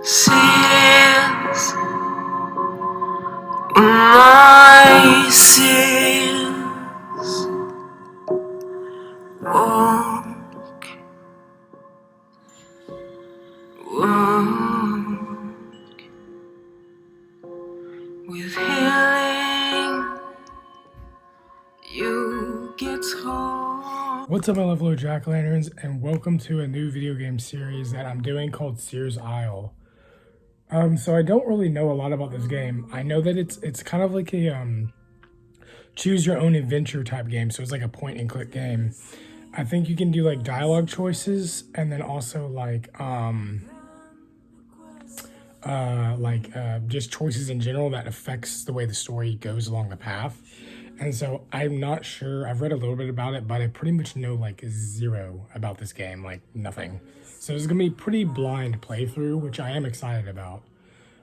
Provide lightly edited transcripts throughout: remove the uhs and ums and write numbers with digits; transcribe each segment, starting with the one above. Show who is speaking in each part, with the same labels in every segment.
Speaker 1: Seers, my seers, walk with healing. You get home.
Speaker 2: What's up, my lovely jack-o'-lanterns, and welcome to a new video game series that I'm doing called Seers Isle. So I don't really know a lot about this game. I know that it's kind of like a choose your own adventure type game. So it's like a point and click game. I think you can do like dialogue choices and then also just choices in general that affects the way the story goes along the path. And so I'm not sure. I've read a little bit about it, but I pretty much know like zero about this game, like nothing. So it's gonna be pretty blind playthrough, which I am excited about.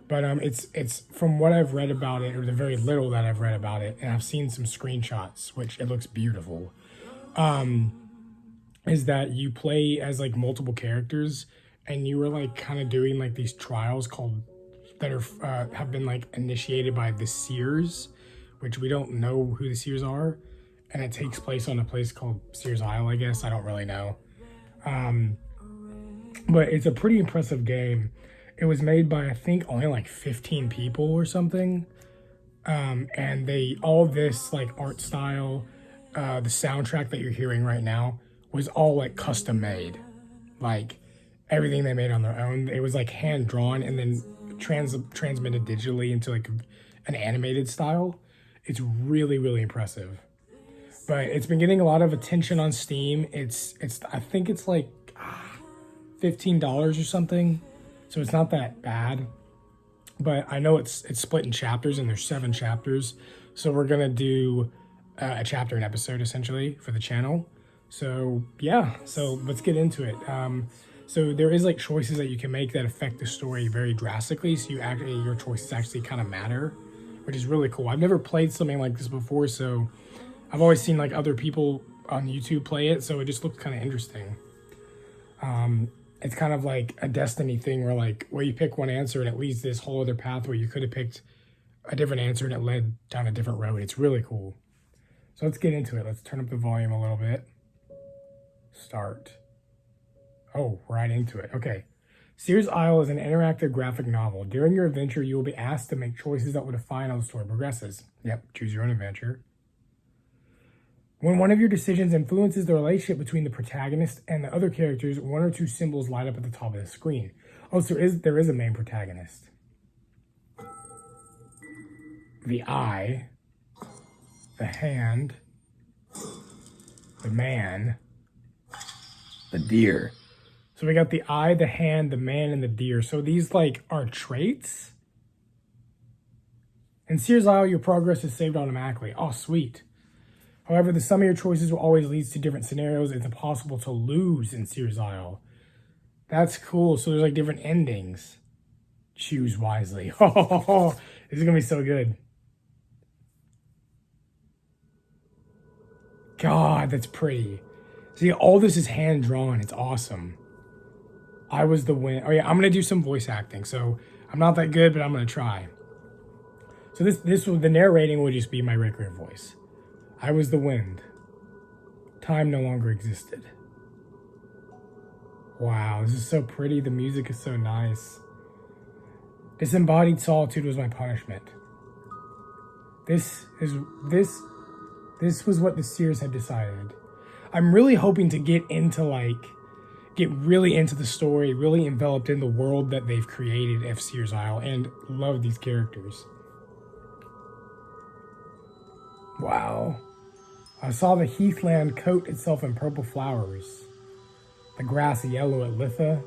Speaker 2: But it's from what I've read about it, or the very little that I've read about it, and I've seen some screenshots, which it looks beautiful. Is that you play as like multiple characters, and you were like kind of doing like these trials that are have been like initiated by the Seers, which we don't know who the Seers are, and it takes place on a place called Seers Isle, I guess. I don't really know. But it's a pretty impressive game. It was made by, I think, only like 15 people or something. And all this like art style, the soundtrack that you're hearing right now was all like custom made. Like everything they made on their own. It was like hand drawn and then transmitted digitally into like an animated style. It's really, really impressive. But it's been getting a lot of attention on Steam. I think it's like $15 or something. So it's not that bad. But I know it's split in chapters, and there's 7 chapters. So we're gonna do a chapter an episode essentially for the channel. So yeah, so let's get into it. So there is like choices that you can make that affect the story very drastically. So your choices actually kind of matter, which is really cool. I've never played something like this before, so I've always seen like other people on YouTube play it, so it just looks kind of interesting. It's kind of like a Destiny thing where you pick one answer and it leads this whole other path where you could have picked a different answer and it led down a different road. It's really cool. So let's get into it. Let's turn up the volume a little bit. Start. Oh, right into it. Okay. Seers Isle is an interactive graphic novel. During your adventure, you will be asked to make choices that will define how the story progresses. Yep, choose your own adventure. When one of your decisions influences the relationship between the protagonist and the other characters, 1 or 2 symbols light up at the top of the screen. Oh, so there is a main protagonist. The eye, the hand, the man, the deer. So we got the eye, the hand, the man, and the deer. So these like are traits. In Seers Isle, your progress is saved automatically. Oh, sweet. However, the sum of your choices will always lead to different scenarios. It's impossible to lose in Seers Isle. That's cool. So there's like different endings. Choose wisely. Oh, this is going to be so good. God, that's pretty. See, all this is hand-drawn. It's awesome. I was the win. Oh, yeah, I'm going to do some voice acting. So I'm not that good, but I'm going to try. So the narrating will just be my regular voice. I was the wind. Time no longer existed. Wow, this is so pretty. The music is so nice. Disembodied solitude was my punishment. This was what the Seers had decided. I'm really hoping to get really into the story, really enveloped in the world that they've created at Seers Isle, and love these characters. Wow. I saw the heathland coat itself in purple flowers. The grass yellow at Litha.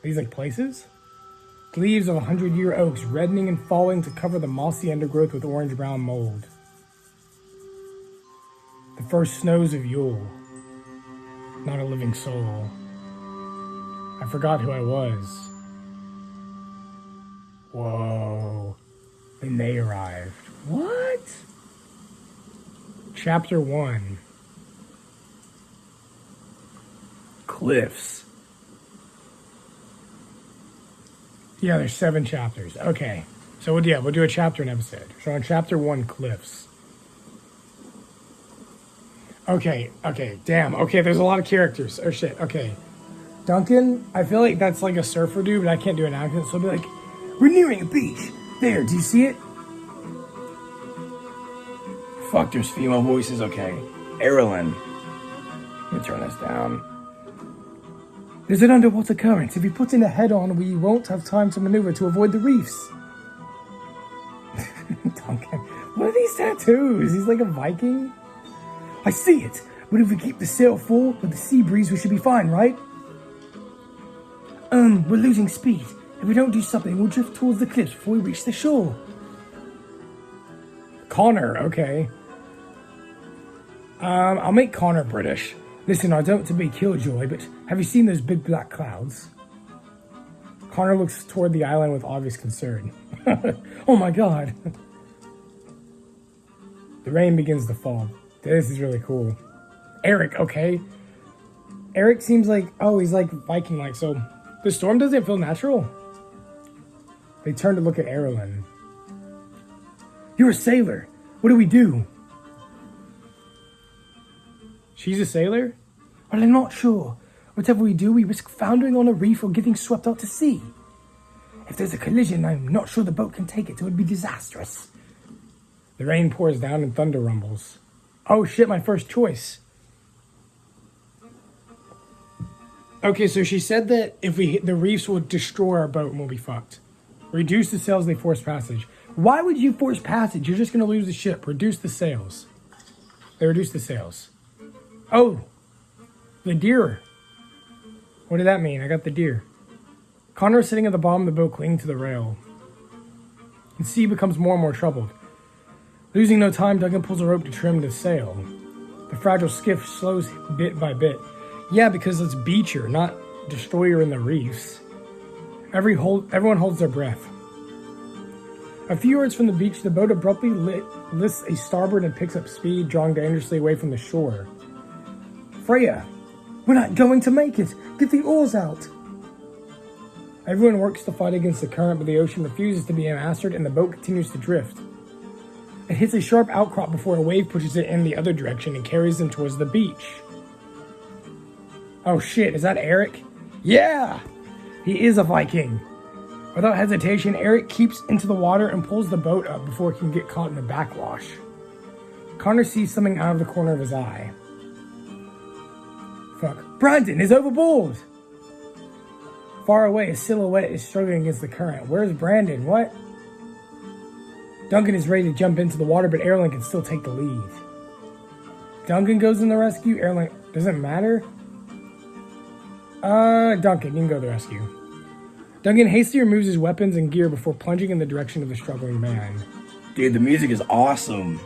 Speaker 2: These like places? The leaves of 100-year oaks reddening and falling to cover the mossy undergrowth with orange-brown mold. The first snows of Yule. Not a living soul. I forgot who I was. Whoa. Then they arrived. What? Chapter 1. Cliffs. Yeah, there's 7 chapters. Okay. So we'll do a chapter an episode. So on chapter 1, cliffs. Okay, damn. Okay, there's a lot of characters. Oh shit, okay. Duncan, I feel like that's like a surfer dude, but I can't do an accent, so I'll be like, we're nearing a beach. There, do you see it? Fuck, there's female voices, okay. Erilyn. Let me turn this down. There's an underwater current. If we put in a head-on, we won't have time to maneuver to avoid the reefs. Duncan, what are these tattoos? He's like a Viking? I see it. But if we keep the sail full with the sea breeze, we should be fine, right? We're losing speed. If we don't do something, we'll drift towards the cliffs before we reach the shore. Connor, okay. I'll make Connor British. Listen, I don't want to be killjoy, but have you seen those big black clouds? Connor looks toward the island with obvious concern. Oh my god. The rain begins to fall. This is really cool. Eric, okay. Eric seems like, he's like Viking-like, so the storm doesn't feel natural. They turn to look at Erilyn. You're a sailor. What do we do? She's a sailor? Well, I'm not sure. Whatever we do, we risk foundering on a reef or getting swept out to sea. If there's a collision, I'm not sure the boat can take it. It would be disastrous. The rain pours down and thunder rumbles. Oh shit, my first choice. Okay, so she said that if the reefs will destroy our boat and we'll be fucked. Reduce the sails, they force passage. Why would you force passage? You're just going to lose the ship. Reduce the sails. They reduce the sails. Oh, the deer. What did that mean? I got the deer. Connor is sitting at the bottom of the boat, clinging to the rail. The sea becomes more and more troubled. Losing no time, Duncan pulls a rope to trim the sail. The fragile skiff slows bit by bit. Yeah, because it's Beecher, not Destroyer in the reefs. Everyone holds their breath. A few yards from the beach, the boat abruptly lifts a starboard and picks up speed, drawing dangerously away from the shore. Freya, we're not going to make it. Get the oars out. Everyone works to fight against the current, but the ocean refuses to be mastered and the boat continues to drift. It hits a sharp outcrop before a wave pushes it in the other direction and carries them towards the beach. Oh shit, is that Eric? Yeah! He is a Viking. Without hesitation, Eric keeps into the water and pulls the boat up before it can get caught in the backwash. Connor sees something out of the corner of his eye. Fuck. Brandon is overboard! Far away, a silhouette is struggling against the current. Where's Brandon? What? Duncan is ready to jump into the water, but Erilyn can still take the lead. Duncan goes in the rescue. Erilyn, doesn't matter? Duncan, you can go to the rescue. Duncan hastily removes his weapons and gear before plunging in the direction of the struggling man. Dude, the music is awesome.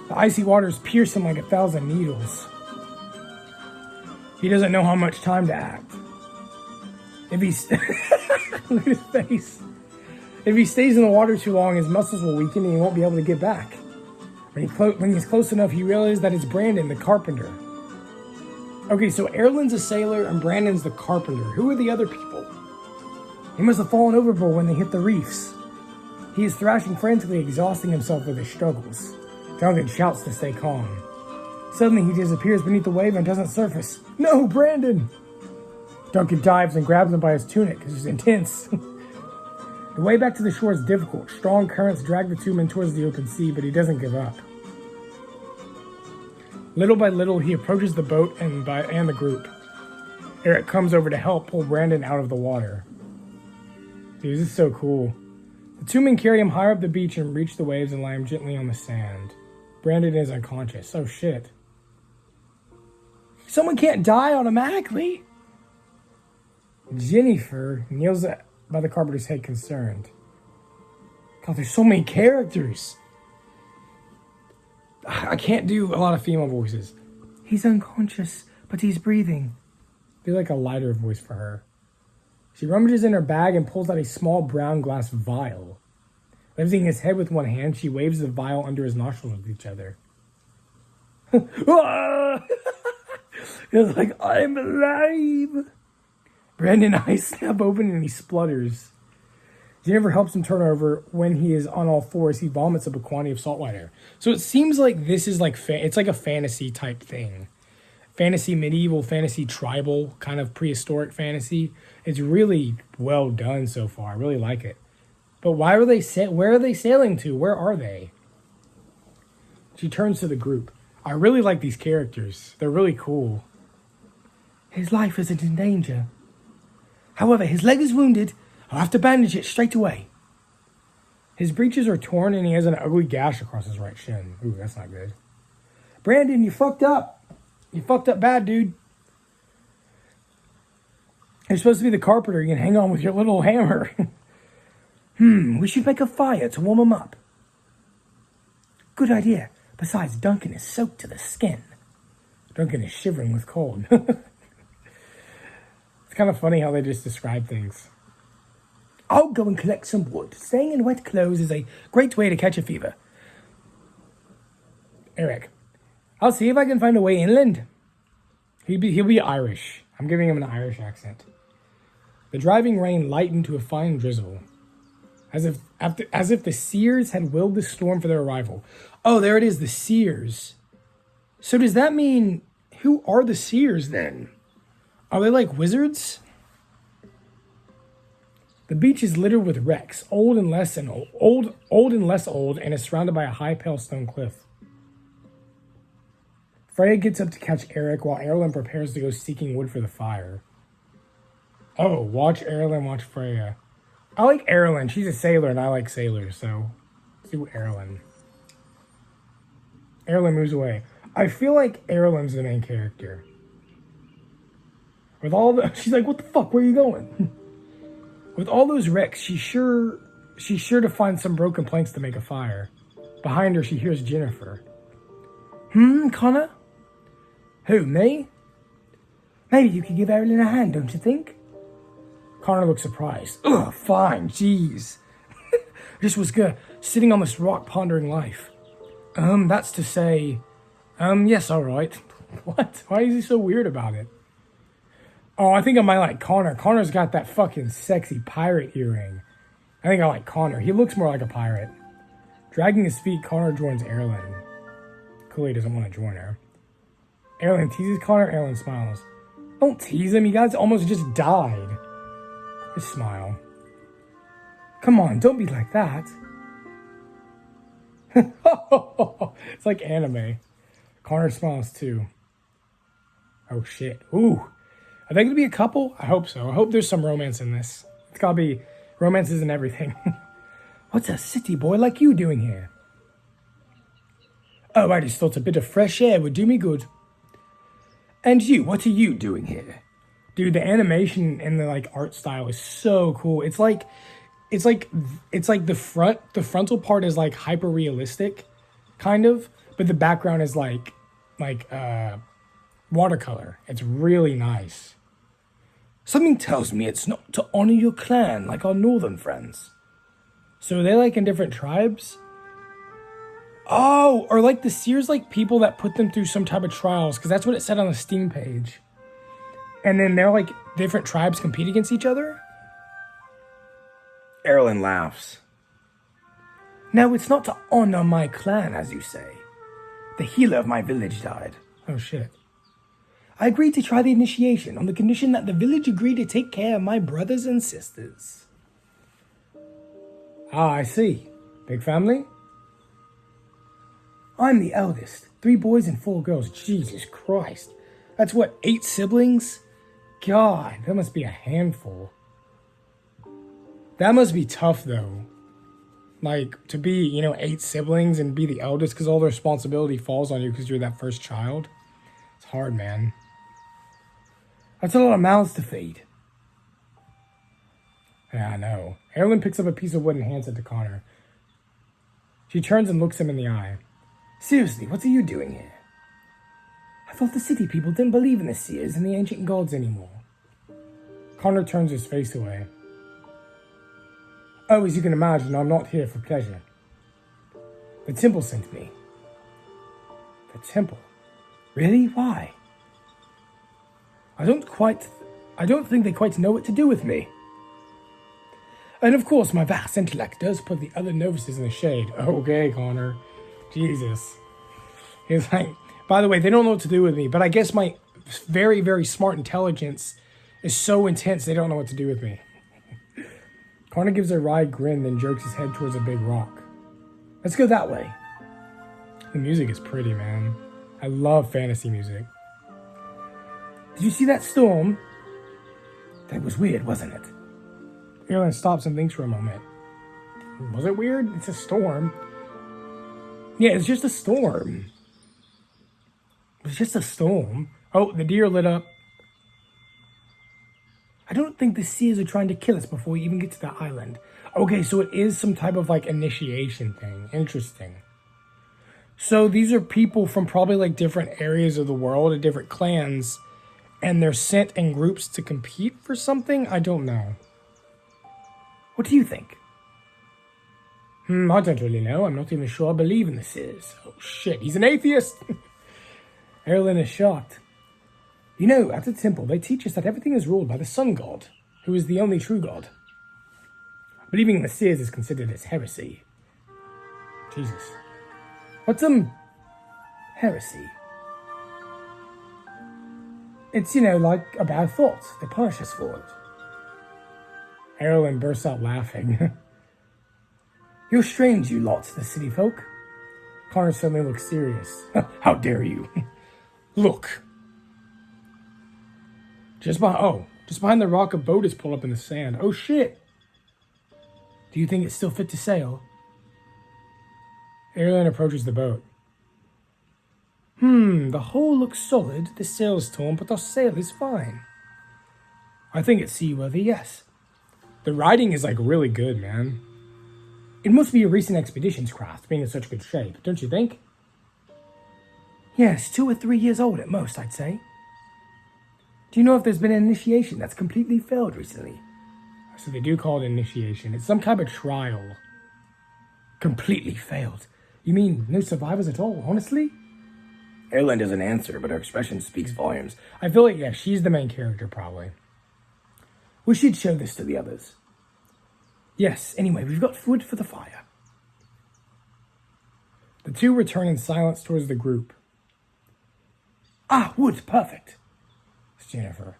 Speaker 2: The icy waters pierce him like 1,000 needles. He doesn't know how much time to act. If he look at his face. If he stays in the water too long, his muscles will weaken and he won't be able to get back. When he's close enough, he realizes that it's Brandon, the carpenter. Okay, so Erilyn's a sailor and Brandon's the carpenter. Who are the other people? He must have fallen overboard when they hit the reefs. He is thrashing frantically, exhausting himself with his struggles. Duncan shouts to stay calm. Suddenly, he disappears beneath the wave and doesn't surface. No, Brandon! Duncan dives and grabs him by his tunic because it's intense. The way back to the shore is difficult. Strong currents drag the two men towards the open sea, but he doesn't give up. Little by little, he approaches the boat and the group. Eric comes over to help pull Brandon out of the water. Dude, this is so cool. The two men carry him higher up the beach and reach the waves and lie him gently on the sand. Brandon is unconscious. Oh shit. Someone can't die automatically. Jennifer kneels by the carpenter's head, concerned. God, there's so many characters. I can't do a lot of female voices. He's unconscious, but he's breathing. Do like a lighter voice for her. She rummages in her bag and pulls out a small brown glass vial. Lifting his head with one hand, she waves the vial under his nostrils with each other. It's like, I'm alive. Brandon's eyes snap open and he splutters. Jennifer helps him turn over. When he is on all fours, he vomits up a quantity of salt water. So it seems like this is like, it's like a fantasy type thing. Fantasy medieval, fantasy tribal, kind of prehistoric fantasy. It's really well done so far. I really like it. But why are they where are they sailing to? Where are they? She turns to the group. I really like these characters. They're really cool. His life isn't in danger. However, his leg is wounded. I'll have to bandage it straight away. His breeches are torn and he has an ugly gash across his right shin. Ooh, that's not good. Brandon, you fucked up. You fucked up bad, dude. You're supposed to be the carpenter. You can hang on with your little hammer. We should make a fire to warm him up. Good idea. Besides, Duncan is soaked to the skin. Duncan is shivering with cold. It's kind of funny how they just describe things. I'll go and collect some wood. Staying in wet clothes is a great way to catch a fever. Eric, I'll see if I can find a way inland. He'll be Irish. I'm giving him an Irish accent. The driving rain lightened to a fine drizzle, as if the Seers had willed the storm for their arrival. Oh, there it is, the Seers. So does that mean, who are the Seers then? Are they like wizards? The beach is littered with wrecks, old and less old, and is surrounded by a high pale stone cliff. Freya gets up to catch Eric while Erlen prepares to go seeking wood for the fire. Oh, watch Erlen, watch Freya. I like Erlen. She's a sailor, and I like sailors, so let's do Erlen. Erlen moves away. I feel like Erlen's the main character. With all the, she's like, what the fuck? Where are you going? With all those wrecks, she's sure to find some broken planks to make a fire. Behind her, she hears Jennifer. Connor? Who, me? Maybe you could give Erlen a hand, don't you think? Connor looks surprised. Ugh, fine, jeez. Just was sitting on this rock pondering life. That's to say, yes, all right. What? Why is he so weird about it? Oh, I think I might like Connor. Connor's got that fucking sexy pirate earring. I think I like Connor. He looks more like a pirate. Dragging his feet, Connor joins Erlen. Clearly doesn't want to join her. Erlen teases Connor. Erlen smiles. Don't tease him. You guys almost just died. Just smile. Come on, don't be like that. It's like anime. Connor smiles too. Oh shit. Ooh. Are they going to be a couple? I hope so. I hope there's some romance in this. It's got to be romances and everything. What's a city boy like you doing here? Oh, I just thought a bit of fresh air would do me good. And you, what are you doing here? Dude, the animation and the like art style is so cool. It's like the frontal part is like hyper realistic, kind of, but the background is like watercolor. It's really nice. Something tells me it's not to honor your clan like our northern friends. So are they like in different tribes? Oh, or like the Seers like people that put them through some type of trials, because that's what it said on the Steam page. And then they're like different tribes compete against each other? Erlen laughs. No, it's not to honor my clan, as you say. The healer of my village died. Oh shit. I agreed to try the initiation on the condition that the village agreed to take care of my brothers and sisters. Ah, I see. Big family? I'm the eldest. 3 boys and 4 girls. Jesus Christ. That's what, 8 siblings? God, that must be a handful. That must be tough, though. Like, to be, 8 siblings and be the eldest because all the responsibility falls on you because you're that first child. It's hard, man. That's a lot of mouths to feed. Yeah, I know. Erilyn picks up a piece of wood and hands it to Connor. She turns and looks him in the eye. Seriously, what are you doing here? I thought the city people didn't believe in the seers and the ancient gods anymore. Connor turns his face away. Oh, as you can imagine, I'm not here for pleasure. The temple sent me. The temple? Really? Why? I don't think they quite know what to do with me. And of course, my vast intellect does put the other novices in the shade. Okay, Connor. Jesus. He's like, by the way, they don't know what to do with me, but I guess my very, very smart intelligence is so intense they don't know what to do with me. Connor gives a wry grin, then jerks his head towards a big rock. Let's go that way. The music is pretty, man. I love fantasy music. Did you see that storm? That was weird, wasn't it? Erilyn stops and thinks for a moment. Was it weird? It's a storm. Yeah, it's just a storm. It's just a storm. Oh, the deer lit up. I don't think the seers are trying to kill us before we even get to the island. Okay, so it is some type of like initiation thing. Interesting. So these are people from probably like different areas of the world and different clans, and they're sent in groups to compete for something? I don't know. What do you think? I don't really know. I'm not even sure I believe in the seers. Oh shit, he's an atheist! Erilyn is shocked. You know, at the temple, they teach us that everything is ruled by the sun god, who is the only true god. Believing in the seers is considered as heresy. Jesus. What's, heresy? It's, like a bad thought. They punish us for it. Erilyn bursts out laughing. You're strange, you lot, the city folk. Connor suddenly looks serious. How dare you? Look. Just behind the rock, a boat is pulled up in the sand. Oh shit! Do you think it's still fit to sail? Erilyn approaches the boat. The hull looks solid, the sail's torn, but the sail is fine. I think it's seaworthy, yes. The writing is like really good, man. It must be a recent expedition's craft, being in such good shape, don't you think? Yes, 2 or 3 years old at most, I'd say. Do you know if there's been an initiation that's completely failed recently? So they do call it initiation. It's some kind of trial. Completely failed? You mean no survivors at all, honestly? Erilyn doesn't answer, but her expression speaks volumes. I feel like, yeah, she's the main character, probably. We should show this to the others. Yes, anyway, we've got food for the fire. The two return in silence towards the group. Ah, wood, perfect. Jennifer.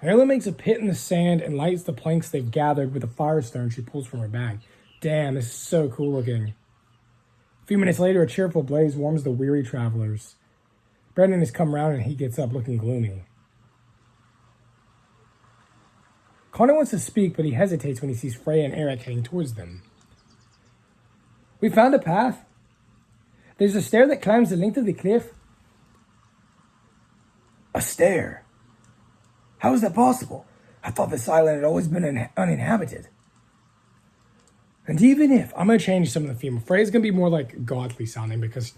Speaker 2: Erilyn makes a pit in the sand and lights the planks they've gathered with a firestone she pulls from her bag. Damn, this is so cool looking. A few minutes later, a cheerful blaze warms the weary travelers. Brendan has come round and he gets up looking gloomy. Connor wants to speak, but he hesitates when he sees Freya and Eric heading towards them. We found a path. There's a stair that climbs the length of the cliff. A stair? How is that possible? I thought this island had always been uninhabited. And even if, I'm going to change some of the theme. Freya's going to be more like godly sounding because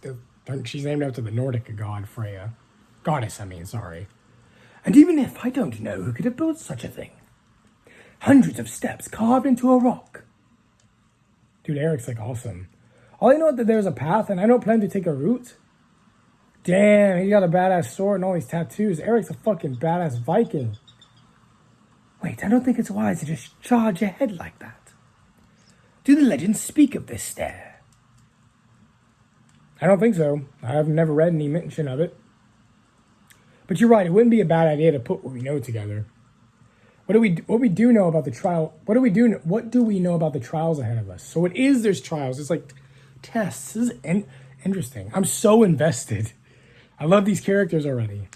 Speaker 2: she's named after the Nordic god Freya. Goddess, sorry. And even if I don't know who could have built such a thing. Hundreds of steps carved into a rock. Dude, Eric's like awesome. All I know is that there's a path and I don't plan to take a route. Damn, he got a badass sword and all these tattoos. Eric's a fucking badass Viking. Wait, I don't think it's wise to just charge ahead like that. Do the legends speak of this stair? I don't think so. I've never read any mention of it. But you're right, it wouldn't be a bad idea to put what we know together. What do we do know about the trial? What do we know about the trials ahead of us? So there's trials. It's like tests. This is interesting. I'm so invested. I love these characters already.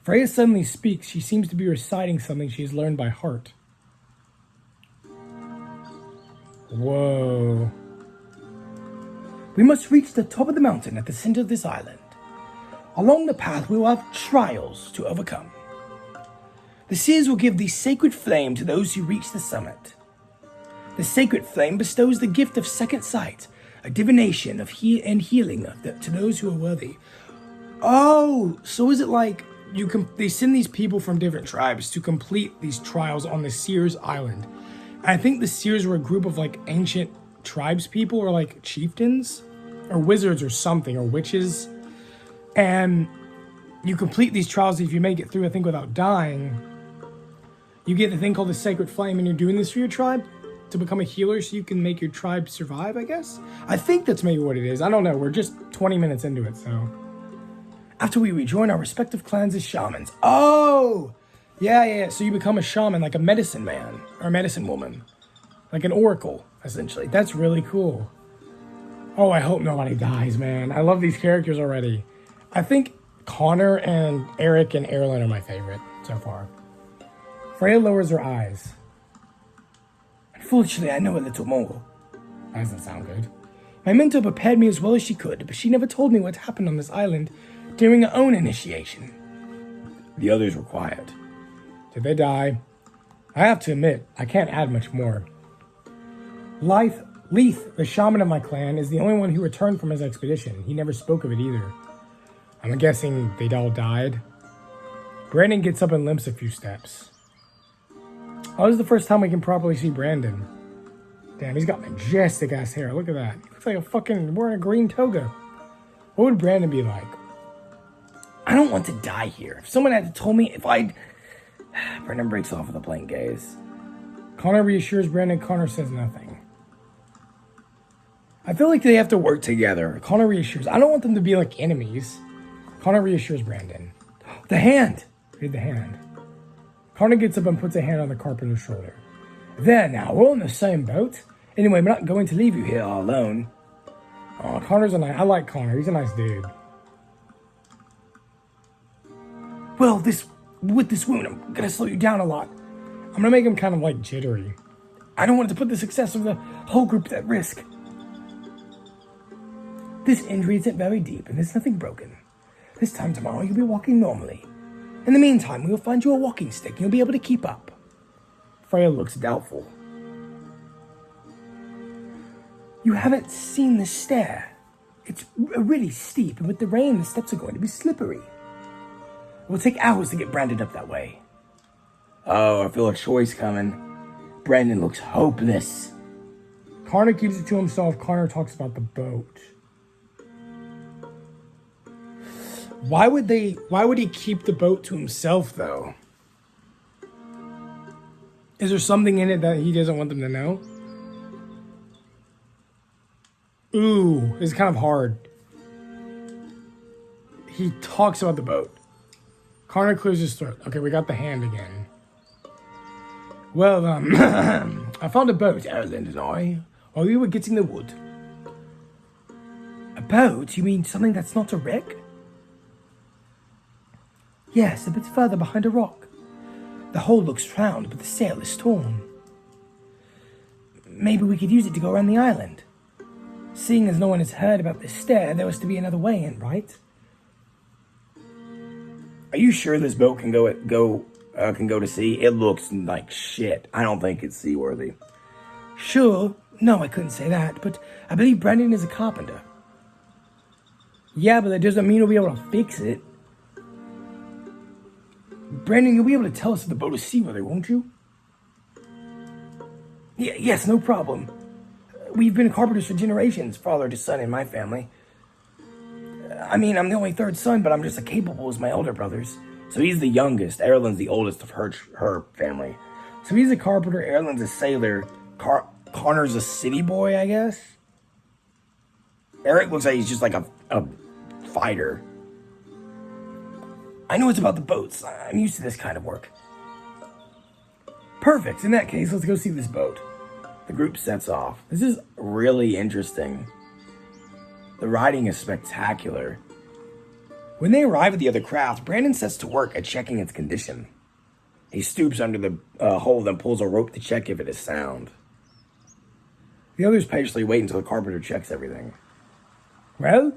Speaker 2: Freya suddenly speaks. She seems to be reciting something she has learned by heart. Whoa. We must reach the top of the mountain at the center of this island. Along the path we will have trials to overcome. The seers will give the sacred flame to those who reach the summit.
Speaker 3: The sacred flame bestows the gift of second sight, a divination of healing to those who are worthy. Oh, so is it like they send these people from different tribes to complete these trials on the Seers Island? I think the Seers were a group of like ancient tribes people or like chieftains or wizards or something or witches. And you complete these trials. If you make it through, I think, without dying, you get the thing called the sacred flame, and you're doing this for your tribe to become a healer so you can make your tribe survive, I guess? I think that's maybe what it is. I don't know. We're just 20 minutes into it, so. After we rejoin our respective clans as shamans. Oh! Yeah. So you become a shaman, like a medicine man or medicine woman. Like an oracle, essentially. That's really cool. Oh, I hope nobody dies, man. I love these characters already. I think Connor and Eric and Erlen are my favorite so far. Freya lowers her eyes. Unfortunately, I know a little more. That doesn't sound good. My mentor prepared me as well as she could, but she never told me what happened on this island during her own initiation. The others were quiet. Did they die? I have to admit, I can't add much more. Leith, the shaman of my clan, is the only one who returned from his expedition. He never spoke of it either. I'm guessing they'd all died. Brandon gets up and limps a few steps. Oh, this is the first time we can properly see Brandon. Damn, he's got majestic ass hair. Look at that. He looks like a fucking wearing a green toga. What would Brandon be like? I don't want to die here. If someone had told me if I'd... Brandon breaks off with a blank gaze. Connor reassures Brandon. Connor says nothing. I feel like they have to work together. Connor reassures. I don't want them to be like enemies. Connor reassures Brandon. The hand! Read the hand. Connor gets up and puts a hand on the carpenter's shoulder. There now, we're on the same boat. Anyway, we're not going to leave you here all alone. Oh, Connor's a nice... I like Connor. He's a nice dude. Well, with this wound, I'm going to slow you down a lot. I'm going to make him kind of like jittery. I don't want to put the success of the whole group at risk. This injury isn't very deep and there's nothing broken. This time tomorrow, you'll be walking normally. In the meantime, we'll find you a walking stick and you'll be able to keep up. Freya looks doubtful. You haven't seen the stair. It's really steep, and with the rain, the steps are going to be slippery. It will take hours to get Brandon up that way. Oh, I feel a choice coming. Brandon looks hopeless. Connor keeps it to himself. Connor talks about the boat. Why would he keep the boat to himself, though? Is there something in it that he doesn't want them to know? Ooh, it's kind of hard. He talks about the boat. Connor clears his throat. Okay, we got the hand again. Well, I found a boat, Erlen and I, while we were getting the wood. A boat? You mean something that's not a wreck? Yes, a bit further behind a rock. The hull looks round, but the sail is torn. Maybe we could use it to go around the island. Seeing as no one has heard about this stair, there was to be another way in, right? Are you sure this boat can go to sea? It looks like shit. I don't think it's seaworthy. Sure. No, I couldn't say that, but I believe Brandon is a carpenter. Yeah, but that doesn't mean he'll be able to fix it. Brandon, you'll be able to tell us if the boat is seaworthy, won't you? Yes, no problem. We've been carpenters for generations, father to son in my family. I mean, I'm the only third son, but I'm just as capable as my older brothers. So he's the youngest. Erlen's the oldest of her family. So he's a carpenter. Erlen's a sailor. Connor's a city boy, I guess. Eric looks like he's just like a fighter. I know it's about the boats. I'm used to this kind of work. Perfect. In that case, let's go see this boat. The group sets off. This is really interesting. The writing is spectacular. When they arrive at the other craft, Brandon sets to work at checking its condition. He stoops under the hull, then pulls a rope to check if it is sound. The others patiently wait until the carpenter checks everything. Well,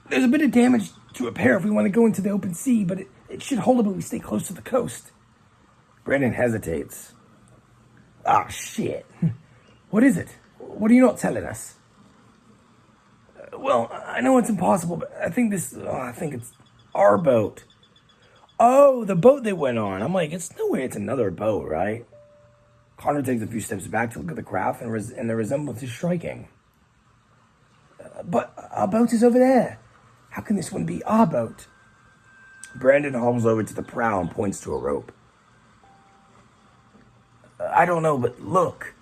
Speaker 3: there's a bit of damage to repair if we want to go into the open sea, but it should hold up if we stay close to the coast. Brandon hesitates. Ah, shit. What is it? What are you not telling us? Well, I know it's impossible, but I think it's our boat. Oh, the boat they went on. I'm like, it's no way it's another boat, right? Connor takes a few steps back to look at the craft, and the resemblance is striking. But our boat is over there. How can this one be our boat? Brandon hobbles over to the prow and points to a rope. I don't know, but look.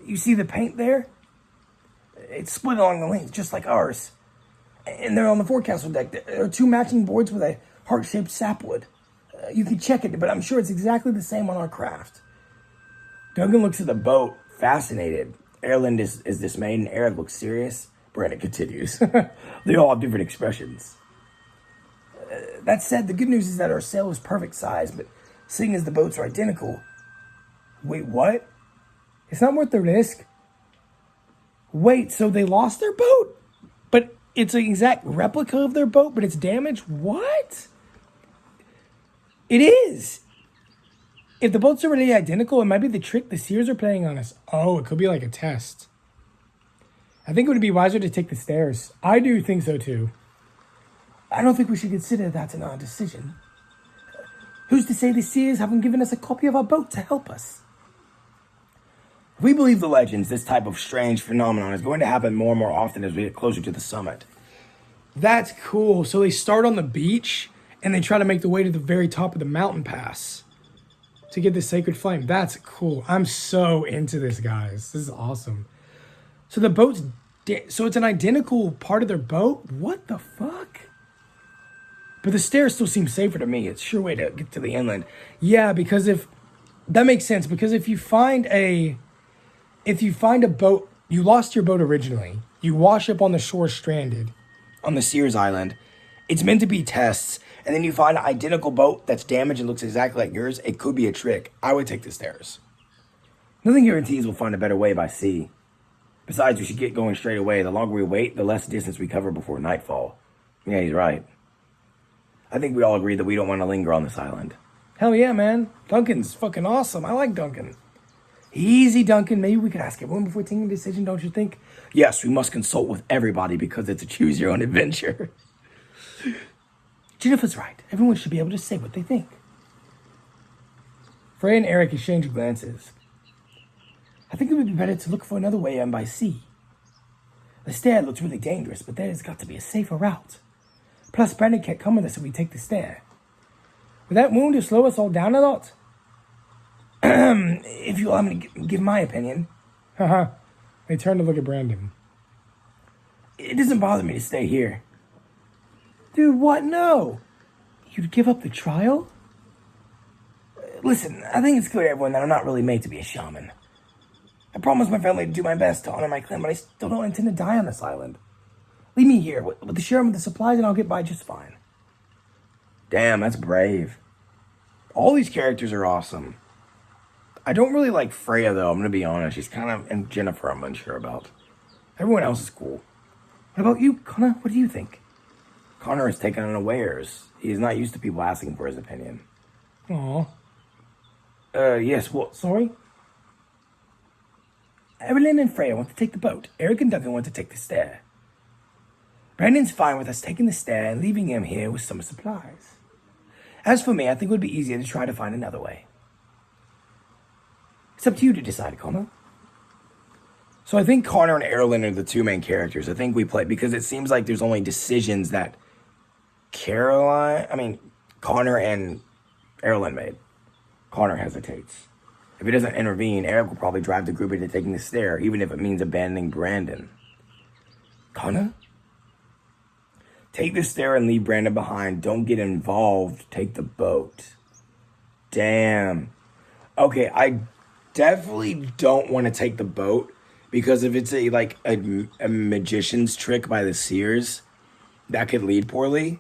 Speaker 3: You see the paint there? It's split along the length, just like ours. And they're on the forecastle deck. There are 2 matching boards with a heart-shaped sapwood. You can check it, but I'm sure it's exactly the same on our craft. Duncan looks at the boat, fascinated. Erland is dismayed, and Eric looks serious. Brandon continues. They all have different expressions. That said, the good news is that our sail is perfect size, but seeing as the boats are identical... Wait, what? It's not worth the risk. Wait, so they lost their boat? But it's an exact replica of their boat, but it's damaged? What? It is. If the boats are already identical, it might be the trick the Seers are playing on us. Oh, it could be like a test. I think it would be wiser to take the stairs. I do think so too. I don't think we should consider that in our decision. Who's to say the Seers haven't given us a copy of our boat to help us? If we believe the legends, this type of strange phenomenon is going to happen more and more often as we get closer to the summit. That's cool. So they start on the beach and they try to make the way to the very top of the mountain pass to get the sacred flame. That's cool. I'm so into this, guys. This is awesome. So the boat's... so it's an identical part of their boat? What the fuck? But the stairs still seem safer to me. It's a sure way to get to the inland. Yeah, because if... That makes sense. Because if you find a boat... You lost your boat originally. You wash up on the shore stranded on the Seers Island. It's meant to be tests. And then you find an identical boat that's damaged and looks exactly like yours. It could be a trick. I would take the stairs. Nothing guarantees we'll find a better way by sea. Besides, we should get going straight away. The longer we wait, the less distance we cover before nightfall. Yeah, he's right. I think we all agree that we don't want to linger on this island. Hell yeah, man. Duncan's fucking awesome. I like Duncan. Easy, Duncan. Maybe we could ask everyone before taking a decision, don't you think? Yes, we must consult with everybody because it's a choose-your-own adventure. Jennifer's right. Everyone should be able to say what they think. Frey and Eric exchange glances. I think it would be better to look for another way in by sea. The stair looks really dangerous, but there's got to be a safer route. Plus, Brandon can't come with us if we take the stair. Would that wound just slow us all down a lot? If you allow me to give my opinion. Haha. They turn to look at Brandon. It doesn't bother me to stay here. Dude, what? No. You'd give up the trial? Listen, I think it's clear to everyone that I'm not really made to be a shaman. I promised my family to do my best to honor my clan, but I still don't intend to die on this island. Leave me here with the share of the supplies and I'll get by just fine. Damn, that's brave. All these characters are awesome. I don't really like Freya, though, I'm going to be honest. She's kind of... And Jennifer, I'm unsure about. Everyone else is cool. What about you, Connor? What do you think? Connor is taken unawares. He is not used to people asking for his opinion. Aw. Yes, what? Sorry? Evelyn and Freya want to take the boat. Eric and Duncan want to take the stair. Brandon's fine with us taking the stair and leaving him here with some supplies. As for me, I think it would be easier to try to find another way. It's up to you to decide, Connor. So I think Connor and Erlen are the two main characters. I think we play, because it seems like there's only decisions that Connor and Erlen made. Connor hesitates. If he doesn't intervene, Eric will probably drive the group into taking the stair, even if it means abandoning Brandon. Connor? Take the stair and leave Brandon behind. Don't get involved. Take the boat. Damn. Okay, I definitely don't want to take the boat, because if it's a magician's trick by the Seers, that could lead poorly,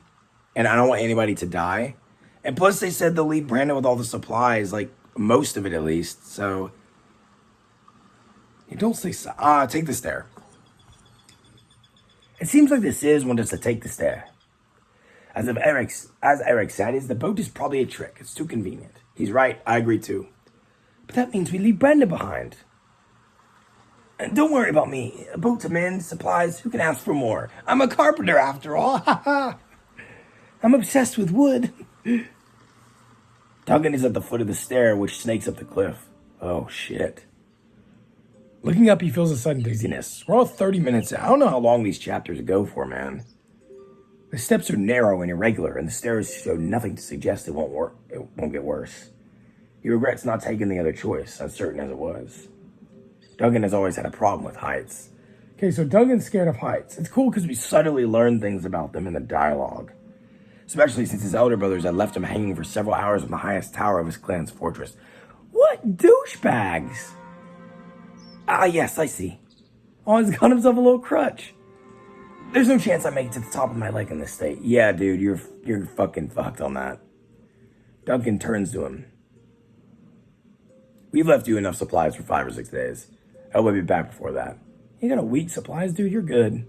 Speaker 3: and I don't want anybody to die. And plus, they said they'll leave Brandon with all the supplies, like most of it at least. So you don't say so. Take the stair. It seems like the Seers want us to take the stair. As Eric said, the boat is probably a trick. It's too convenient. He's right. I agree too. But that means we leave Brenda behind. And don't worry about me. A boat to mend, supplies, who can ask for more? I'm a carpenter after all. Ha ha. I'm obsessed with wood. Duncan is at the foot of the stair which snakes up the cliff. Oh, shit. Looking up, he feels a sudden dizziness. We're all 30 minutes out. I don't know how long these chapters go for, man. The steps are narrow and irregular, and the stairs show nothing to suggest it won't get worse. He regrets not taking the other choice, uncertain as it was. Duncan has always had a problem with heights. Okay, so Duncan's scared of heights. It's cool because we subtly learn things about them in the dialogue. Especially since his elder brothers had left him hanging for several hours on the highest tower of his clan's fortress. What douchebags! Ah, yes, I see. Oh, he's got himself a little crutch. There's no chance I make it to the top of my leg in this state. Yeah, dude, you're fucking fucked on that. Duncan turns to him. We've left you enough supplies for 5 or 6 days. I'll be back before that. You got a week supplies, dude? You're good.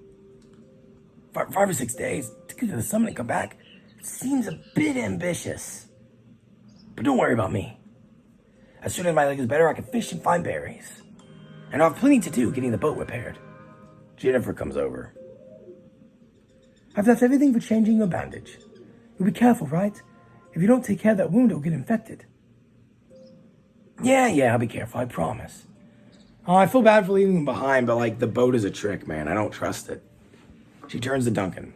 Speaker 3: 5 or 6 days to get to the summit and come back? Seems a bit ambitious. But don't worry about me. As soon as my leg is better, I can fish and find berries. And I'll have plenty to do getting the boat repaired. Jennifer comes over. I've left everything for changing your bandage. You'll be careful, right? If you don't take care of that wound, it'll get infected. Yeah, I'll be careful, I promise. Oh, I feel bad for leaving him behind, but like, the boat is a trick, man. I don't trust it. She turns to Duncan.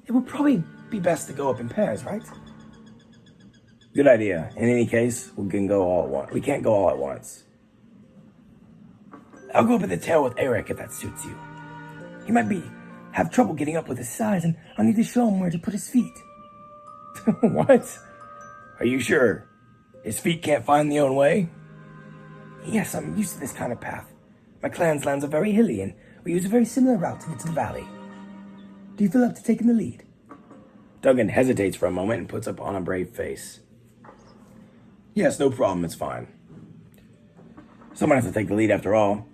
Speaker 3: It would probably be best to go up in pairs, right? Good idea. In any case, we can't go all at once. I'll go up at the tail with Eric if that suits you. He might have trouble getting up with his size, and I'll need to show him where to put his feet. What? Are you sure? His feet can't find their own way? Yes, I'm used to this kind of path. My clan's lands are very hilly, and we use a very similar route to get to the valley. Do you feel up to taking the lead? Duncan hesitates for a moment and puts up on a brave face. Yes, no problem, it's fine. Someone has to take the lead after all.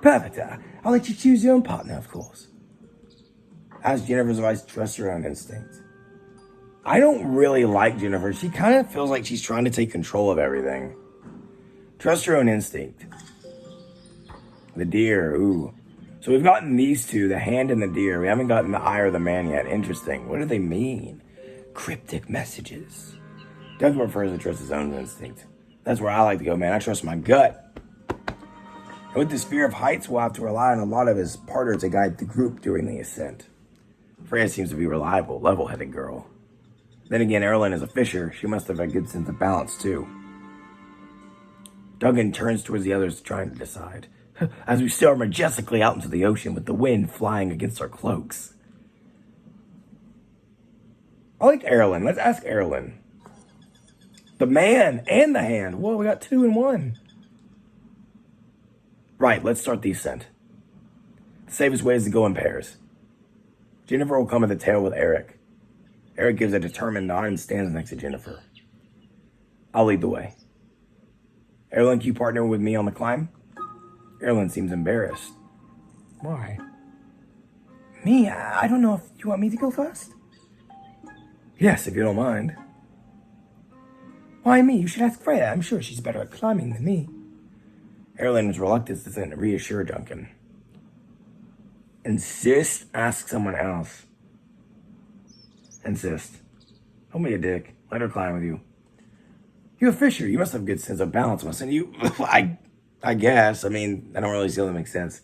Speaker 3: Perfect. I'll let you choose your own partner, of course. As Jennifer's advice, trust your own instinct. I don't really like Jennifer. She kind of feels like she's trying to take control of everything. Trust your own instinct. The deer, ooh. So we've gotten these two, the hand and the deer. We haven't gotten the eye or the man yet. Interesting. What do they mean? Cryptic messages. Doug prefers to trust his own instinct. That's where I like to go, man. I trust my gut. And with this fear of heights, we'll have to rely on a lot of his partners to guide the group during the ascent. Freya seems to be a reliable, level-headed girl. Then again, Erlen is a fisher. She must have a good sense of balance, too. Duncan turns towards the others, trying to decide. As we sail majestically out into the ocean with the wind flying against our cloaks. I like Erlen. Let's ask Erlen. The man and the hand. Whoa, we got 2 in 1. Right, let's start the ascent. The safest way is to go in pairs. Jennifer will come at the tail with Eric. Eric gives a determined nod and stands next to Jennifer. I'll lead the way. Erlen, can you partner with me on the climb? Erlen seems embarrassed. Why? Me? I don't know if you want me to go first? Yes, if you don't mind. Why me? You should ask Freya. I'm sure she's better at climbing than me. Erlen was reluctant to reassure Duncan. Insist, ask someone else. Insist. Don't be a dick. Let her climb with you. You're a fisher. You must have a good sense of balance, mustn't you? I guess. I mean, I don't really see how that makes sense.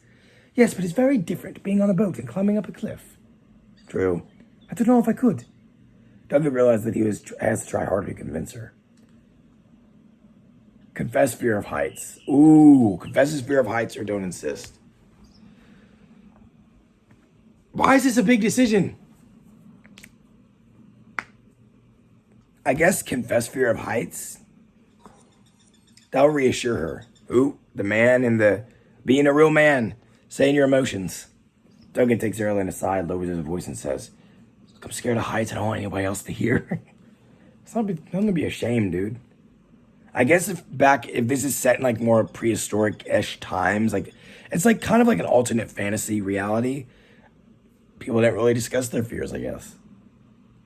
Speaker 3: Yes, but it's very different being on a boat and climbing up a cliff. True. I don't know if I could. Duncan realized that he has to try harder to convince her. Confess fear of heights. Ooh, confess his fear of heights or don't insist. Why is this a big decision? I guess confess fear of heights. That'll reassure her. Ooh, the man and the being a real man, saying your emotions. Duncan takes Erlen aside, lowers his voice and says, "Look, I'm scared of heights. I don't want anybody else to hear." It's not gonna be ashamed, dude. I guess if this is set in like more prehistoric-ish times, like it's like kind of like an alternate fantasy reality. People didn't really discuss their fears, I guess.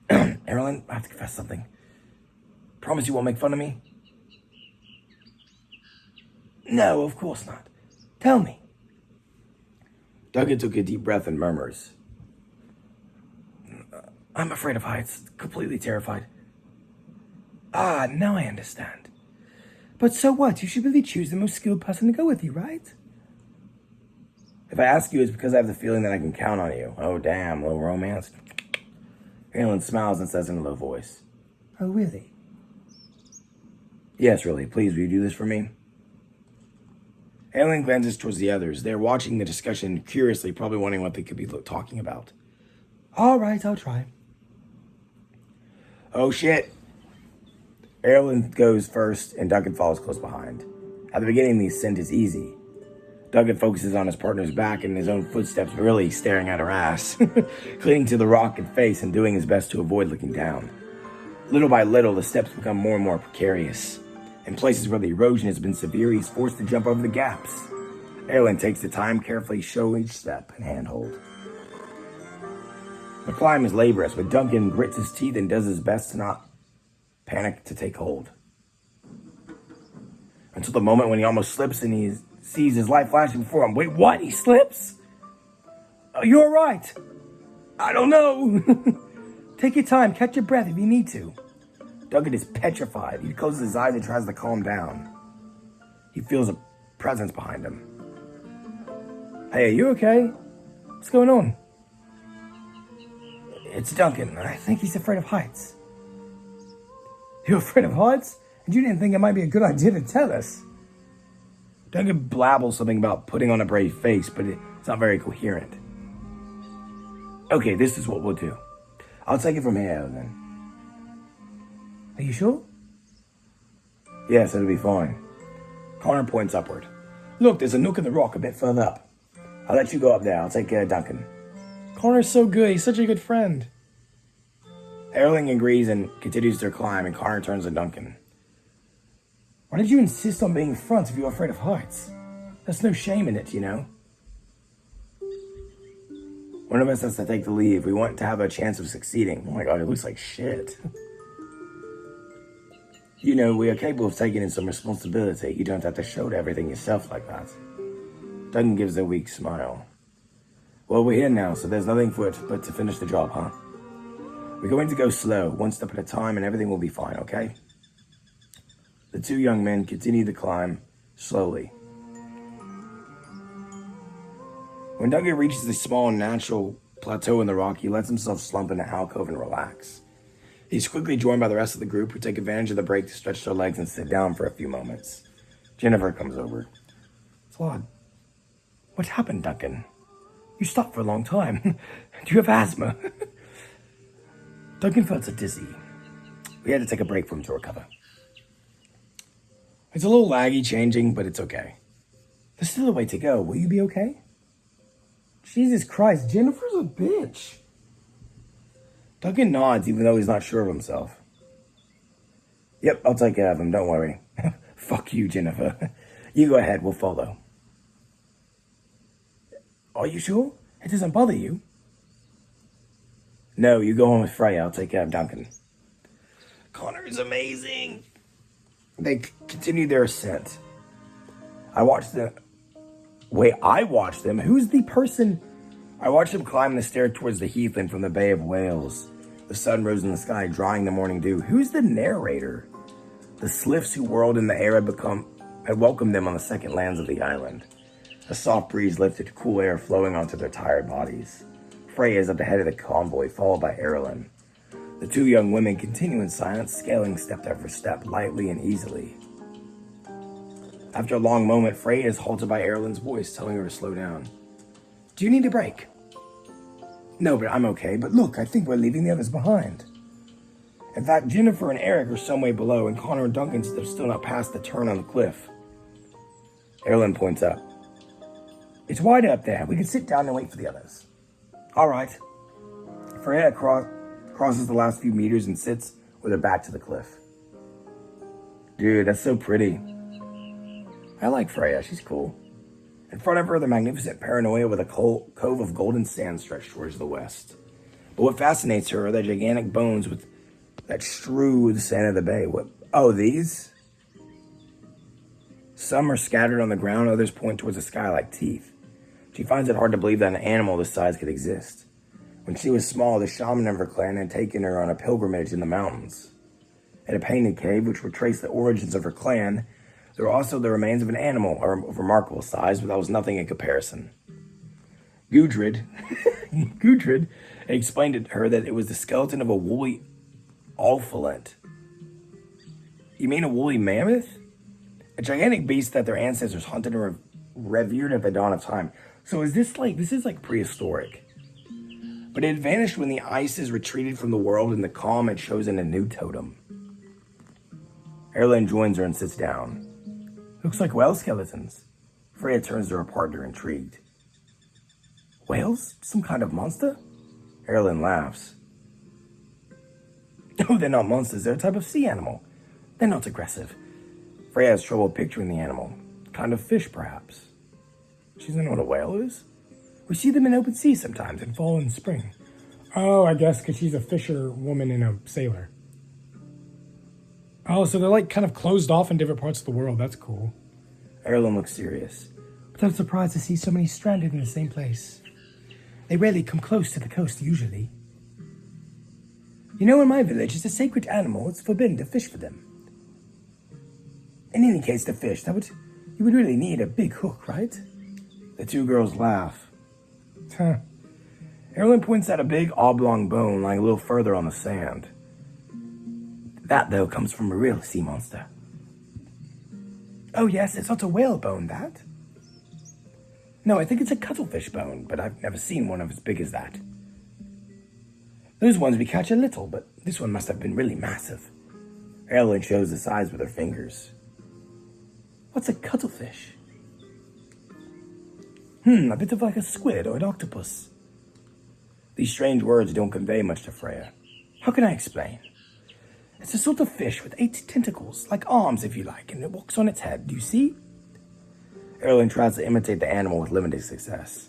Speaker 3: Erlen, I have to confess something. Promise you won't make fun of me? No, of course not. Tell me. Duncan took a deep breath and murmurs. I'm afraid of heights, completely terrified. Ah, now I understand. But so what? You should really choose the most skilled person to go with you, right? If I ask you, it's because I have the feeling that I can count on you. Oh, damn, low romance. Aelin smiles and says in a low voice. Oh, really? Yes, really. Please, will you do this for me? Aelin glances towards the others. They're watching the discussion curiously, probably wondering what they could be talking about. All right, I'll try. Oh, shit. Aelin goes first, and Duncan follows close behind. At the beginning, the ascent is easy. Duncan focuses on his partner's back and his own footsteps, really staring at her ass, clinging to the rock and face and doing his best to avoid looking down. Little by little, the steps become more and more precarious. In places where the erosion has been severe, he's forced to jump over the gaps. Aelin takes the time, carefully show each step and handhold. The climb is laborious, but Duncan grits his teeth and does his best to not panic to take hold. Until the moment when he almost slips and he sees his light flashing before him. Wait, what? He slips? Oh, you're right. I don't know. Take your time. Catch your breath if you need to. Duncan is petrified. He closes his eyes and tries to calm down. He feels a presence behind him. Hey, are you okay? What's going on? It's Duncan. I think he's afraid of heights. You're afraid of heights? And you didn't think it might be a good idea to tell us. Duncan blabbles something about putting on a brave face, but it's not very coherent. Okay, this is what we'll do. I'll take it from here, then. Are you sure? Yes, it'll be fine. Connor points upward. Look, there's a nook in the rock a bit further up. I'll let you go up there. I'll take care of Duncan. Connor's so good. He's such a good friend. Aelin agrees and continues their climb, and Connor turns to Duncan. Why did you insist on being front if you're afraid of heights? There's no shame in it, you know. One of us has to take the lead. We want to have a chance of succeeding. Oh my god, it looks like shit. You know, we are capable of taking in some responsibility. You don't have to show everything yourself like that. Duncan gives a weak smile. Well, we're here now, so there's nothing for it but to finish the job, huh? We're going to go slow, one step at a time, and everything will be fine, okay? The two young men continue to climb slowly. When Duncan reaches the small natural plateau in the rock, he lets himself slump in an alcove and relax. He's quickly joined by the rest of the group, who take advantage of the break to stretch their legs and sit down for a few moments. Jennifer comes over. Claude, what happened, Duncan? You stopped for a long time. Do you have asthma? Duncan felt so dizzy. We had to take a break for him to recover. It's a little laggy changing, but it's okay. There's still a way to go. Will you be okay? Jesus Christ, Jennifer's a bitch. Duncan nods, even though he's not sure of himself. Yep, I'll take care of him, don't worry. Fuck you, Jennifer. You go ahead, we'll follow. Are you sure? It doesn't bother you? No, you go home with Freya, I'll take care of Duncan. Connor is amazing. They continue their ascent. I watched them. Who's the person? I watched them climb the stair towards the heathland from the Bay of Wales. The sun rose in the sky, drying the morning dew. Who's the narrator? The sliffs who whirled in the air had welcomed them on the second lands of the island. A soft breeze lifted cool air flowing onto their tired bodies. Freya is at the head of the convoy, followed by Aelin. The two young women continue in silence, scaling step after step, lightly and easily. After a long moment, Freya is halted by Aerlin's voice, telling her to slow down. Do you need a break? No, but I'm okay. But look, I think we're leaving the others behind. In fact, Jennifer and Eric are some way below, and Connor and Duncan have still not passed the turn on the cliff. Aelin points up. It's wide up there. We can sit down and wait for the others. All right. Freya crosses the last few meters and sits with her back to the cliff. Dude, that's so pretty. I like Freya. She's cool. In front of her, the magnificent Paranoia with a cove of golden sand stretched towards the west. But what fascinates her are the gigantic bones that strew the sand of the bay. Oh, these? Some are scattered on the ground, others point towards the sky like teeth. She finds it hard to believe that an animal this size could exist. When she was small, the shaman of her clan had taken her on a pilgrimage in the mountains. At a painted cave, which would trace the origins of her clan, there were also the remains of an animal of remarkable size, but that was nothing in comparison. Gudrid explained to her that it was the skeleton of a woolly olphalent. You mean a woolly mammoth? A gigantic beast that their ancestors hunted and revered at the dawn of time. So this is like prehistoric. But it had vanished when the ices retreated from the world and the calm had chosen a new totem. Erlen joins her and sits down. Looks like whale skeletons. Freya turns to her partner, intrigued. Whales? Some kind of monster? Erlen laughs. Oh, they're not monsters. They're a type of sea animal. They're not aggressive. Freya has trouble picturing the animal. Kind of fish, perhaps. She doesn't know what a whale is? We see them in open sea sometimes in fall and spring.
Speaker 2: Oh, I guess because she's a fisher woman and a sailor. Oh, so they're like kind of closed off in different parts of the world. That's cool.
Speaker 3: Erlen looks serious.
Speaker 4: But I'm surprised to see so many stranded in the same place. They rarely come close to the coast, usually. You know, in my village, it's a sacred animal. It's forbidden to fish for them. In any case, to fish, you would really need a big hook, right?
Speaker 3: The two girls laugh.
Speaker 2: Huh.
Speaker 3: Erlen points at a big oblong bone lying a little further on the sand. That, though, comes from a real sea monster.
Speaker 4: Oh yes, it's not a whale bone, that?
Speaker 3: No, I think it's a cuttlefish bone, but I've never seen one as big as that. Those ones we catch a little, but this one must have been really massive. Erlen shows the size with her fingers.
Speaker 4: What's a cuttlefish? A bit of like a squid or an octopus.
Speaker 3: These strange words don't convey much to Freya.
Speaker 4: How can I explain? It's a sort of fish with 8 tentacles, like arms if you like, and it walks on its head, do you see?
Speaker 3: Erlen tries to imitate the animal with limited success.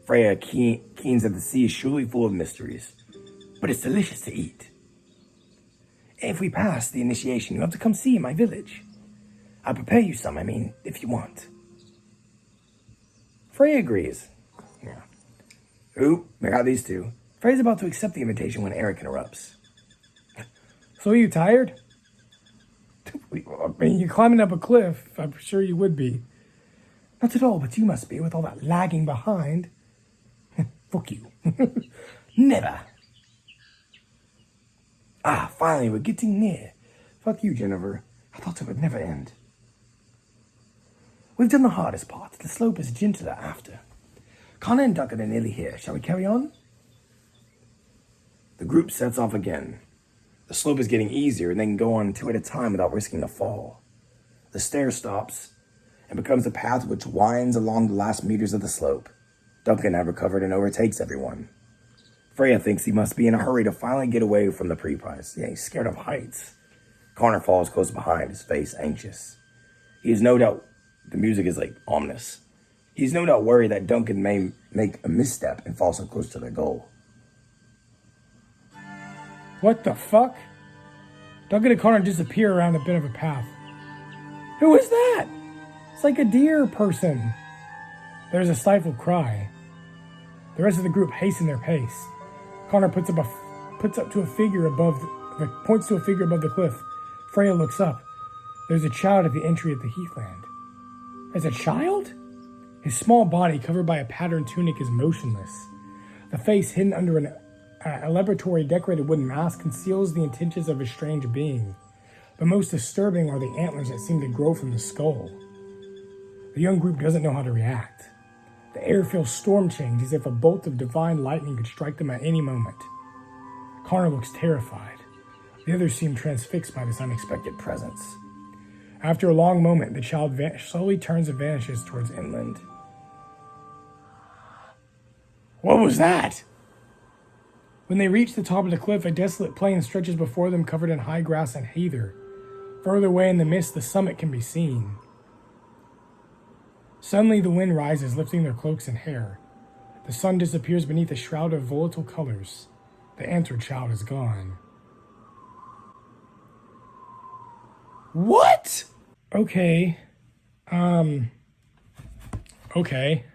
Speaker 3: Freya keens that the sea is surely full of mysteries, but it's delicious to eat.
Speaker 4: If we pass the initiation, you'll have to come see my village. I'll prepare you some, if you want.
Speaker 3: Freya agrees. Yeah. Ooh, we got these two. Freya's about to accept the invitation when Eric interrupts.
Speaker 2: So are you tired? I mean, you're climbing up a cliff. I'm sure you would be.
Speaker 4: Not at all, but you must be with all that lagging behind.
Speaker 2: Fuck you.
Speaker 4: Never.
Speaker 3: Finally, we're getting near. Fuck you, Jennifer. I thought it would never end.
Speaker 4: We've done the hardest part. The slope is gentler after. Connor and Duncan are nearly here. Shall we carry on?
Speaker 3: The group sets off again. The slope is getting easier, and they can go on 2 at a time without risking a fall. The stair stops and becomes a path which winds along the last meters of the slope. Duncan had recovered and overtakes everyone. Freya thinks he must be in a hurry to finally get away from the pre-prize. Yeah, he's scared of heights. Connor falls close behind, his face anxious. He is no doubt, the music is like ominous. He's no doubt worried that Duncan may make a misstep and fall so close to their goal.
Speaker 2: What the fuck? Duncan and Connor disappear around a bit of a path. Who is that? It's like a deer person. There's a stifled cry. The rest of the group hasten their pace. Connor points to a figure above the cliff. Freya looks up. There's a child at the entry of the heathland. There's a child? His small body, covered by a patterned tunic, is motionless. The face, hidden under an elaborately decorated wooden mask, conceals the intentions of a strange being. But most disturbing are the antlers that seem to grow from the skull. The young group doesn't know how to react. The air feels storm-changed, as if a bolt of divine lightning could strike them at any moment. Connor looks terrified. The others seem transfixed by this unexpected presence. After a long moment, the child slowly turns and vanishes towards inland.
Speaker 3: What was that?
Speaker 2: When they reach the top of the cliff, a desolate plain stretches before them, covered in high grass and heather. Further away in the mist, the summit can be seen. Suddenly, the wind rises, lifting their cloaks and hair. The sun disappears beneath a shroud of volatile colors. The answered child is gone.
Speaker 3: What?
Speaker 2: Okay. Okay.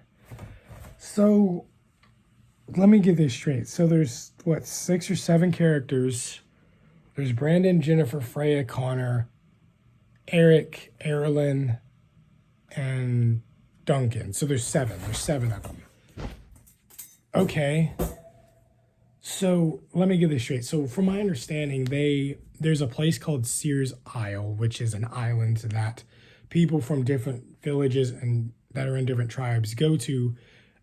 Speaker 2: So let me get this straight. So there's what, 6 or 7 characters. There's Brandon, Jennifer, Freya, Connor, Eric, Erilyn, and Duncan. So there's 7. There's 7 of them. Okay. So let me get this straight. So from my understanding, there's a place called Seers Isle, which is an island that people from different villages and that are in different tribes go to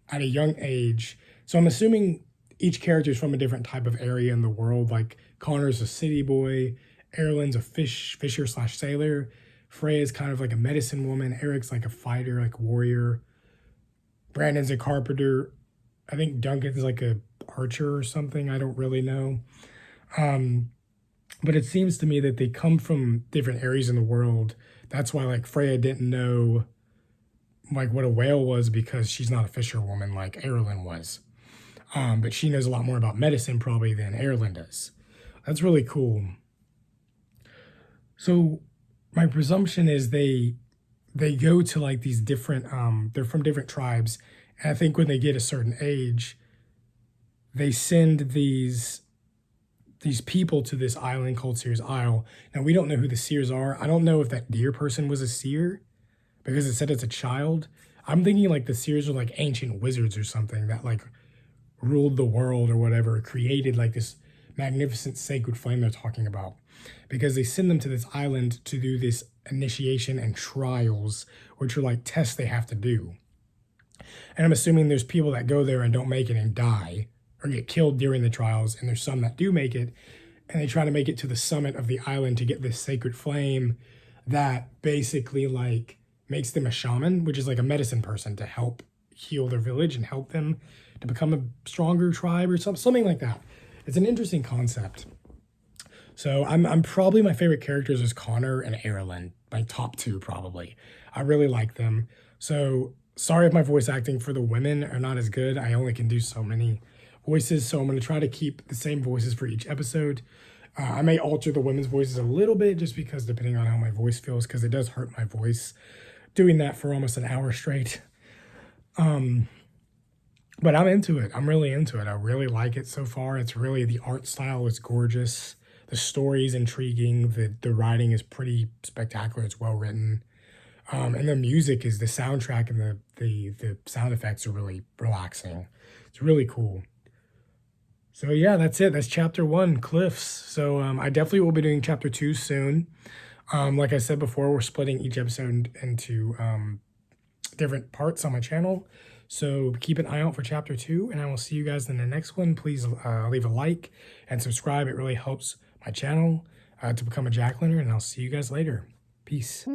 Speaker 2: at a young age. So I'm assuming each character is from a different type of area in the world. Like Connor's a city boy, Erilyn's a fisher/sailor, Freya's kind of like a medicine woman, Eric's like a fighter, like warrior, Brandon's a carpenter, I think Duncan's like a archer or something. I don't really know. But it seems to me that they come from different areas in the world. That's why like Freya didn't know like what a whale was, because she's not a fisherwoman like Erilyn was. But she knows a lot more about medicine probably than Erilyn does. That's really cool. So my presumption is they go to like these different, they're from different tribes. And I think when they get a certain age, they send these people to this island called Seers Isle. Now, we don't know who the seers are. I don't know if that deer person was a seer because it said it's a child. I'm thinking like the seers are like ancient wizards or something that like ruled the world or whatever, created like this magnificent sacred flame they're talking about, because they send them to this island to do this initiation and trials, which are like tests they have to do. And I'm assuming there's people that go there and don't make it and die or get killed during the trials, and there's some that do make it, and they try to make it to the summit of the island to get this sacred flame that basically like makes them a shaman, which is like a medicine person to help heal their village and help them to become a stronger tribe or something like that. It's an interesting concept. So I'm probably, my favorite characters is Connor and Erilyn, my top 2 probably. I really like them. So sorry if my voice acting for the women are not as good. I only can do so many voices, so I'm going to try to keep the same voices for each episode. I may alter the women's voices a little bit just because depending on how my voice feels, because it does hurt my voice doing that for almost an hour straight. But I'm into it. I'm really into it. I really like it so far. It's really, the art style is gorgeous. The story is intriguing. The writing is pretty spectacular. It's well written. And the music is, the soundtrack and the sound effects are really relaxing. It's really cool. So yeah, that's it. That's chapter 1, Cliffs. So I definitely will be doing chapter 2 soon. Like I said before, we're splitting each episode into different parts on my channel. So keep an eye out for chapter 2, and I will see you guys in the next one. Please leave a like and subscribe. It really helps my channel to become a JackOLantern, and I'll see you guys later. Peace.